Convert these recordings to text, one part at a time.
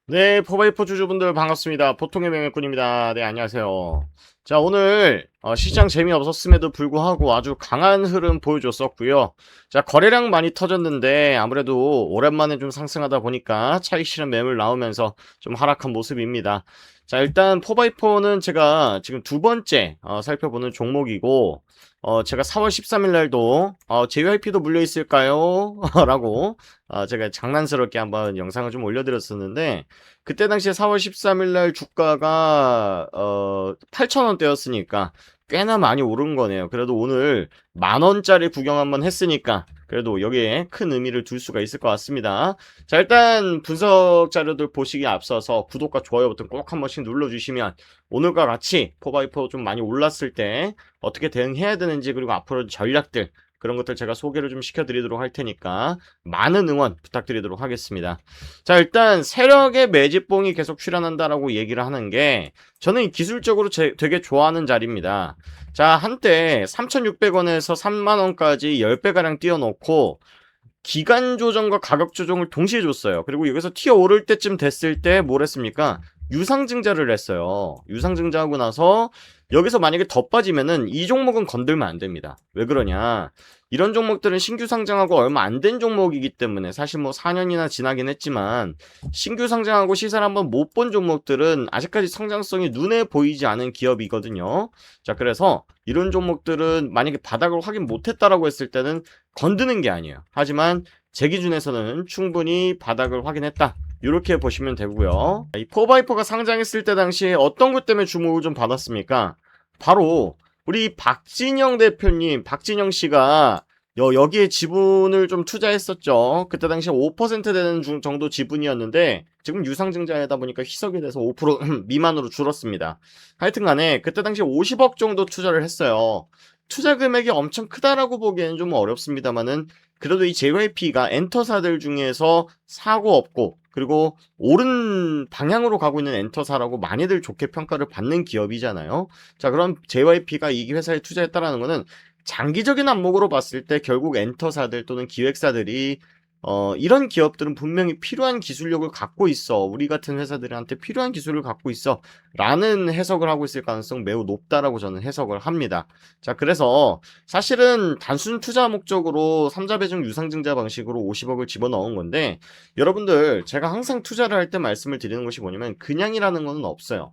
네, 포바이포 주주분들 반갑습니다. 보통의 명예꾼입니다. 네, 안녕하세요. 자, 오늘 시장 재미없었음에도 불구하고 아주 강한 흐름 보여줬었고요. 자, 거래량 많이 터졌는데 아무래도 오랜만에 좀 상승하다 보니까 차익 실현 매물 나오면서 좀 하락한 모습입니다. 자, 일단 포바이포는 제가 지금 두 번째 살펴보는 종목이고, 제가 4월 13일 날도 JYP도 물려 있을까요? 라고 제가 장난스럽게 한번 영상을 좀 올려드렸었는데, 그때 당시에 4월 13일 날 주가가 8,000원대였으니까 꽤나 많이 오른 거네요. 그래도 오늘 만원짜리 구경 한번 했으니까 그래도 여기에 큰 의미를 둘 수가 있을 것 같습니다. 자, 일단 분석 자료들 보시기에 앞서서 구독과 좋아요 버튼 꼭 한 번씩 눌러주시면 오늘과 같이 포바이포 좀 많이 올랐을 때 어떻게 대응해야 되는지, 그리고 앞으로 전략들, 그런 것들 제가 소개를 좀 시켜드리도록 할 테니까 많은 응원 부탁드리도록 하겠습니다. 자, 일단 세력의 매집봉이 계속 출현한다라고 얘기를 하는 게 저는 기술적으로 되게 좋아하는 자리입니다. 자, 한때 3,600원에서 3만원까지 10배가량 띄워놓고 기간 조정과 가격 조정을 동시에 줬어요. 그리고 여기서 튀어 오를 때쯤 됐을 때 뭘 했습니까? 유상증자를 했어요. 유상증자하고 나서 여기서 만약에 더 빠지면은 이 종목은 건들면 안 됩니다. 왜 그러냐? 이런 종목들은 신규 상장하고 얼마 안 된 종목이기 때문에, 사실 뭐 4년이나 지나긴 했지만 신규 상장하고 시세를 한번 못 본 종목들은 아직까지 성장성이 눈에 보이지 않은 기업이거든요. 자, 그래서 이런 종목들은 만약에 바닥을 확인 못했다라고 했을 때는 건드는 게 아니에요. 하지만 제 기준에서는 충분히 바닥을 확인했다, 이렇게 보시면 되고요. 이 포바이퍼가 상장했을 때 당시에 어떤 것 때문에 주목을 좀 받았습니까? 바로 우리 박진영 대표님, 박진영 씨가 여기에 지분을 좀 투자했었죠. 그때 당시에 5% 되는 정도 지분이었는데 지금 유상증자하다 보니까 희석이 돼서 5% 미만으로 줄었습니다. 하여튼 간에 그때 당시에 50억 정도 투자를 했어요. 투자 금액이 엄청 크다라고 보기에는 좀 어렵습니다만은, 그래도 이 JYP가 엔터사들 중에서 사고 없고 그리고 옳은 방향으로 가고 있는 엔터사라고 많이들 좋게 평가를 받는 기업이잖아요. 자, 그럼 JYP가 이 회사에 투자했다라는 거는 장기적인 안목으로 봤을 때 결국 엔터사들 또는 기획사들이 이런 기업들은 분명히 필요한 기술력을 갖고 있어, 우리 같은 회사들한테 필요한 기술을 갖고 있어 라는 해석을 하고 있을 가능성 매우 높다라고 저는 해석을 합니다. 자, 그래서 사실은 단순 투자 목적으로 삼자배중 유상증자 방식으로 50억을 집어넣은 건데, 여러분들 제가 항상 투자를 할 때 말씀을 드리는 것이 뭐냐면 그냥이라는 거는 없어요.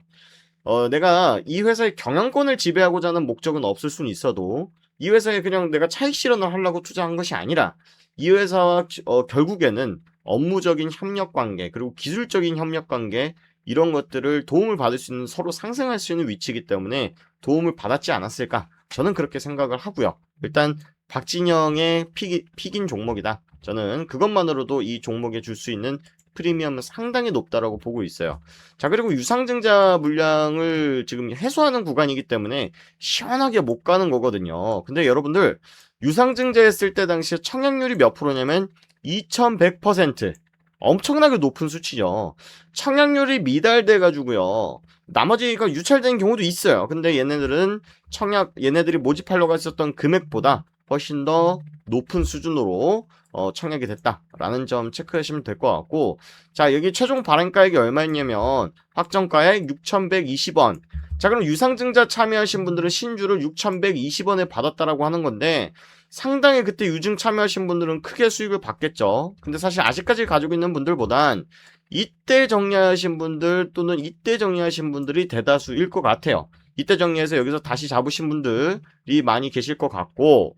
내가 이 회사의 경영권을 지배하고자 하는 목적은 없을 수는 있어도 이 회사에 그냥 내가 차익 실현을 하려고 투자한 것이 아니라 이 회사와 결국에는 업무적인 협력 관계, 그리고 기술적인 협력 관계, 이런 것들을 도움을 받을 수 있는, 서로 상생할 수 있는 위치이기 때문에 도움을 받았지 않았을까, 저는 그렇게 생각을 하고요. 일단 박진영의 픽인 종목이다, 저는 그것만으로도 이 종목에 줄 수 있는 프리미엄은 상당히 높다라고 보고 있어요. 자, 그리고 유상증자 물량을 지금 해소하는 구간이기 때문에 시원하게 못 가는 거거든요. 근데 여러분들 유상증자 했을 때 당시에 청약률이 몇 프로냐면 2100%, 엄청나게 높은 수치죠. 청약률이 미달돼 가지고요, 나머지가 유찰된 경우도 있어요. 근데 얘네들이 모집하려고 했었던 금액보다 훨씬 더 높은 수준으로 청약이 됐다라는 점 체크하시면 될 것 같고, 자, 여기 최종 발행가액이 얼마였냐면 확정가액 6,120원. 자, 그럼 유상증자 참여하신 분들은 신주를 6,120원에 받았다라고 하는 건데, 상당히 그때 유증 참여하신 분들은 크게 수익을 받겠죠. 근데 사실 아직까지 가지고 있는 분들보단 이때 정리하신 분들 또는 이때 정리하신 분들이 대다수일 것 같아요. 이때 정리해서 여기서 다시 잡으신 분들이 많이 계실 것 같고,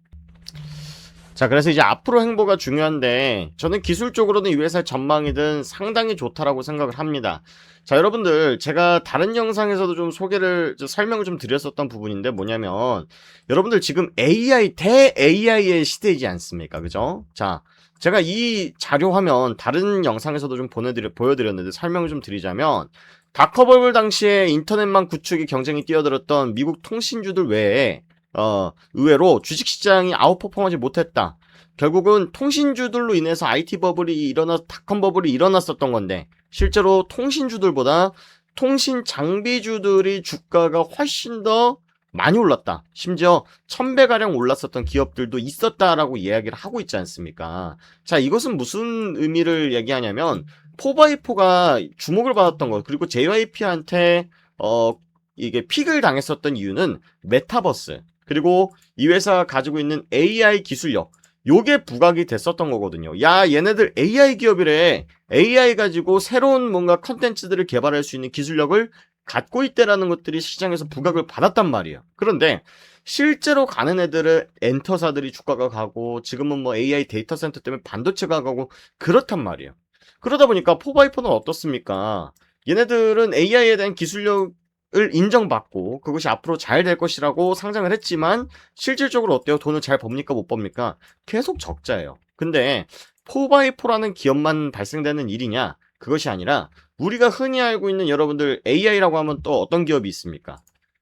자, 그래서 이제 앞으로 행보가 중요한데 저는 기술적으로는 이 회사의 전망이든 상당히 좋다라고 생각을 합니다. 자, 여러분들 제가 다른 영상에서도 좀 설명을 좀 드렸었던 부분인데 뭐냐면, 여러분들 지금 대 AI의 시대이지 않습니까? 그죠? 자, 제가 이 자료 화면 다른 영상에서도 좀 보여드렸는데 설명을 좀 드리자면, 닷커버블 당시에 인터넷망 구축이 경쟁이 뛰어들었던 미국 통신주들 외에 의외로 주식시장이 아웃퍼폼하지 못했다. 결국은 통신주들로 인해서 닷컴 버블이 일어났었던 건데, 실제로 통신주들보다 통신 장비주들이 주가가 훨씬 더 많이 올랐다. 심지어 1000배가량 올랐었던 기업들도 있었다라고 이야기를 하고 있지 않습니까? 자, 이것은 무슨 의미를 얘기하냐면 4x4가 주목을 받았던 것, 그리고 JYP한테 이게 픽을 당했었던 이유는 메타버스, 그리고 이 회사가 가지고 있는 AI 기술력, 요게 부각이 됐었던 거거든요. 야, 얘네들 AI 기업이래. AI 가지고 새로운 뭔가 컨텐츠들을 개발할 수 있는 기술력을 갖고 있다라는 것들이 시장에서 부각을 받았단 말이에요. 그런데 실제로 가는 애들은 엔터사들이 주가가 가고, 지금은 뭐 AI 데이터 센터 때문에 반도체가 가고 그렇단 말이에요. 그러다 보니까 4x4는 어떻습니까? 얘네들은 AI에 대한 기술력을 인정받고 그것이 앞으로 잘 될 것이라고 상장을 했지만, 실질적으로 어때요? 돈을 잘 법니까 못 법니까? 계속 적자예요. 근데 4x4라는 기업만 발생되는 일이냐? 그것이 아니라 우리가 흔히 알고 있는, 여러분들 AI라고 하면 또 어떤 기업이 있습니까?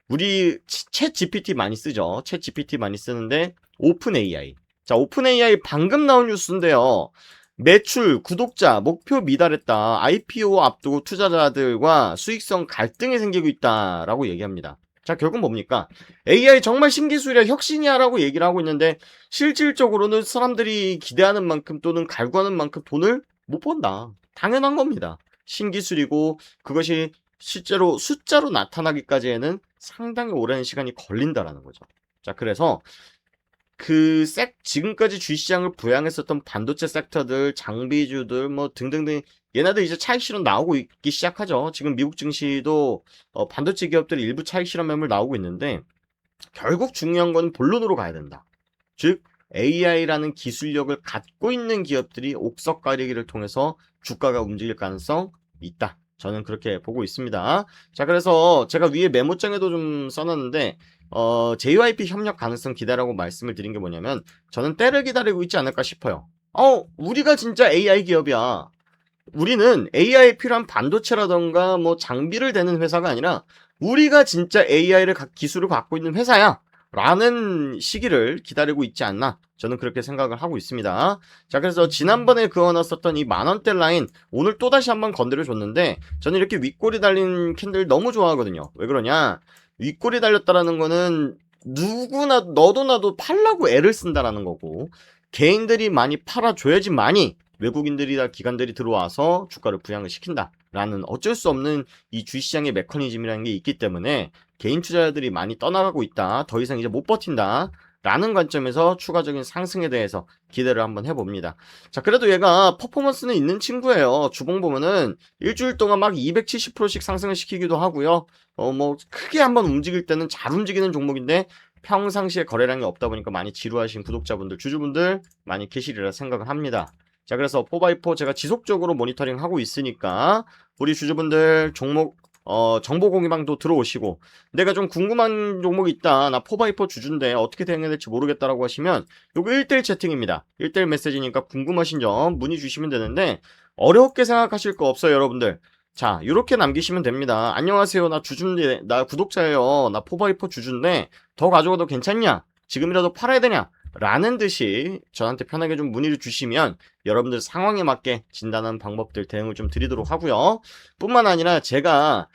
우리 챗 GPT 많이 쓰죠. 챗 GPT 많이 쓰는데 오픈 AI. 자, 오픈 AI 방금 나온 뉴스인데요. 매출, 구독자, 목표 미달했다. IPO 앞두고 투자자들과 수익성 갈등이 생기고 있다라고 얘기합니다. 자, 결국 뭡니까? AI 정말 신기술이야, 혁신이야라고 얘기를 하고 있는데, 실질적으로는 사람들이 기대하는 만큼 또는 갈구하는 만큼 돈을 못 번다. 당연한 겁니다. 신기술이고 그것이 실제로 숫자로 나타나기까지에는 상당히 오랜 시간이 걸린다라는 거죠. 자, 그래서 지금까지 주시장을 부양했었던 반도체 섹터들, 장비주들, 뭐 등등등, 얘네들 이제 차익 실현 나오고 있기 시작하죠. 지금 미국 증시도 반도체 기업들이 일부 차익 실현 매물 나오고 있는데, 결국 중요한 건 본론으로 가야 된다. 즉, AI라는 기술력을 갖고 있는 기업들이 옥석 가리기를 통해서 주가가 움직일 가능성 있다. 저는 그렇게 보고 있습니다. 자, 그래서 제가 위에 메모장에도 좀 써놨는데, JYP 협력 가능성 기대라고 말씀을 드린 게 뭐냐면, 저는 때를 기다리고 있지 않을까 싶어요. 우리가 진짜 AI 기업이야. 우리는 AI에 필요한 반도체라던가 뭐 장비를 대는 회사가 아니라, 우리가 진짜 AI를 기술을 갖고 있는 회사야 라는 시기를 기다리고 있지 않나, 저는 그렇게 생각을 하고 있습니다. 자, 그래서 지난번에 그어놨었던 이 만원대 라인 오늘 또다시 한번 건드려 줬는데, 저는 이렇게 윗꼬리 달린 캔들 너무 좋아하거든요. 왜 그러냐, 윗꼬리 달렸다라는 거는 누구나, 너도 나도 팔라고 애를 쓴다라는 거고, 개인들이 많이 팔아줘야지 많이 외국인들이나 기관들이 들어와서 주가를 부양을 시킨다라는, 어쩔 수 없는 이 주시장의 메커니즘이라는 게 있기 때문에 개인 투자자들이 많이 떠나가고 있다, 더 이상 이제 못 버틴다 라는 관점에서 추가적인 상승에 대해서 기대를 한번 해봅니다. 자, 그래도 얘가 퍼포먼스는 있는 친구예요. 주봉 보면은 일주일 동안 막 270%씩 상승을 시키기도 하고요. 뭐 크게 한번 움직일 때는 잘 움직이는 종목인데, 평상시에 거래량이 없다 보니까 많이 지루하신 구독자분들, 주주분들 많이 계시리라 생각을 합니다. 자, 그래서 4x4 제가 지속적으로 모니터링 하고 있으니까 우리 주주분들 종목 정보 공유방도 들어오시고, 내가 좀 궁금한 종목이 있다, 나 4x4 주주인데 어떻게 대응해야 될지 모르겠다라고 하시면 요거 1대1 채팅입니다. 1대1 메시지니까 궁금하신 점 문의 주시면 되는데, 어렵게 생각하실 거 없어요, 여러분들. 자, 요렇게 남기시면 됩니다. 안녕하세요, 나 주주인데, 나 구독자예요, 나 4x4 주주인데 더 가져가도 괜찮냐, 지금이라도 팔아야 되냐 라는 듯이 저한테 편하게 좀 문의를 주시면 여러분들 상황에 맞게 진단하는 방법들 대응을 좀 드리도록 하고요. 뿐만 아니라 제가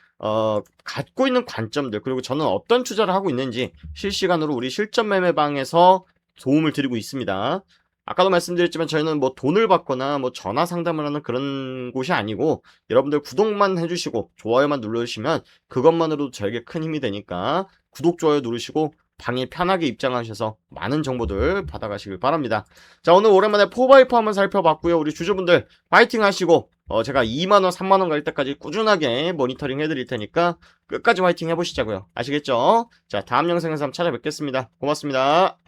갖고 있는 관점들, 그리고 저는 어떤 투자를 하고 있는지 실시간으로 우리 실전 매매방에서 도움을 드리고 있습니다. 아까도 말씀드렸지만 저희는 뭐 돈을 받거나 뭐 전화 상담을 하는 그런 곳이 아니고, 여러분들 구독만 해주시고 좋아요만 눌러주시면 그것만으로도 저에게 큰 힘이 되니까 구독, 좋아요 누르시고 방에 편하게 입장하셔서 많은 정보들 받아가시길 바랍니다. 자, 오늘 오랜만에 4x4 한번 살펴봤고요. 우리 주주분들 파이팅 하시고, 제가 2만원, 3만원 갈 때까지 꾸준하게 모니터링 해드릴 테니까 끝까지 파이팅 해보시자고요. 아시겠죠? 자, 다음 영상에서 한번 찾아뵙겠습니다. 고맙습니다.